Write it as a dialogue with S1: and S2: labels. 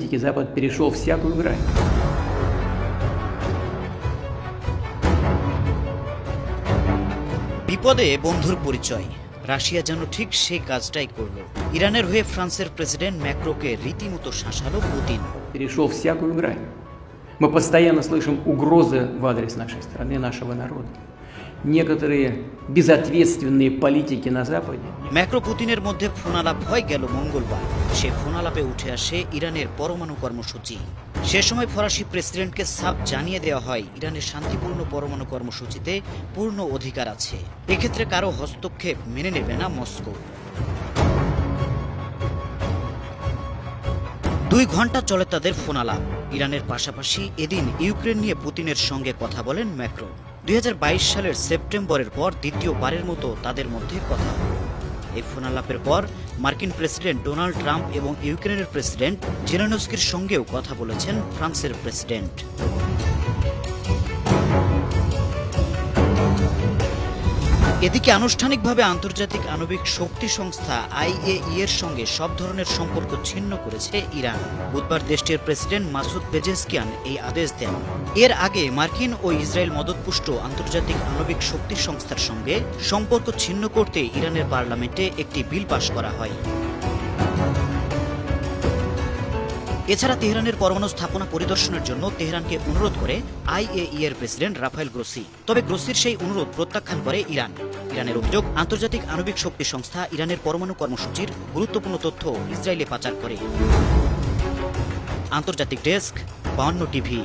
S1: политики Запад перешел всякую грань.
S2: বিপদে বন্ধুর পরিচয়। রাশিয়া যেন ঠিক সেই কাজটাই করল। ইরানের হয়ে ফ্রান্সের প্রেসিডেন্ট ম্যাক্রোকে রীতিমতো শাসালো পুতিন।
S1: Перешел всякую грань. Мы постоянно слышим угрозы в адрес нашей страны, нашего народа. Некоторые безответственные политики на Западе.
S2: ম্যাক্রো পুতিনের মধ্যে ফোনালাপ হয়ে গেল মঙ্গলবার। সে ফোনালাপে উঠে আসে ইরানের পরমাণু কর্মসূচি। সে সময় ফরাসি প্রেসিডেন্টকে সাফ জানিয়ে দেওয়া হয় ইরানের শান্তিপূর্ণ পরমাণু কর্মসূচিতে পূর্ণ অধিকার আছে। এক্ষেত্রে কারো হস্তক্ষেপ মেনে নেবে না মস্কো। 2 ঘন্টা চলে তাদের ফোনালাপ। ইরানের পাশাপাশি এদিন ইউক্রেন নিয়ে পুতিনের সঙ্গে কথা বলেন ম্যাক্রো। 2022 সালের সেপ্টেম্বরের পর দ্বিতীয়বারের মতো তাদের মধ্যে কথা হলো। এই ফোনালাপের পর মার্কিন প্রেসিডেন্ট ডোনাল্ড ট্রাম্প এবং ইউক্রেনের প্রেসিডেন্ট জেলেনস্কির সঙ্গেও কথা বলেছেন ফ্রান্সের প্রেসিডেন্ট। এদিকে আনুষ্ঠানিকভাবে আন্তর্জাতিক আণবিক শক্তি সংস্থা IAEA এর সঙ্গে সব ধরনের সম্পর্ক ছিন্ন করেছে ইরান। বুধবার দেশটির প্রেসিডেন্ট মাসুদ পেজেশকিয়ান এই আদেশ দেন। এর আগে মার্কিন ও ইসরায়েল মদতপুষ্ট আন্তর্জাতিক আণবিক শক্তি সংস্থার সঙ্গে সম্পর্ক ছিন্ন করতে ইরানের পার্লামেন্টে একটি বিল পাশ করা হয়। এছাড়া তেহরানের পরমাণু স্থাপনা পরিদর্শনের জন্য তেহরানকে অনুরোধ করে IAEA এর প্রেসিডেন্ট রাফায়েল গ্রোসি। তবে গ্রোসির সেই অনুরোধ প্রত্যাখ্যান করে ইরান। ইরানের অভিযোগ, আন্তর্জাতিক আণবিক শক্তি সংস্থা ইরানের পরমাণু কর্মসূচির গুরুত্বপূর্ণ তথ্য ইসরায়েলে পাচার করে। আন্তর্জাতিক ডেস্ক, 52 টিভি।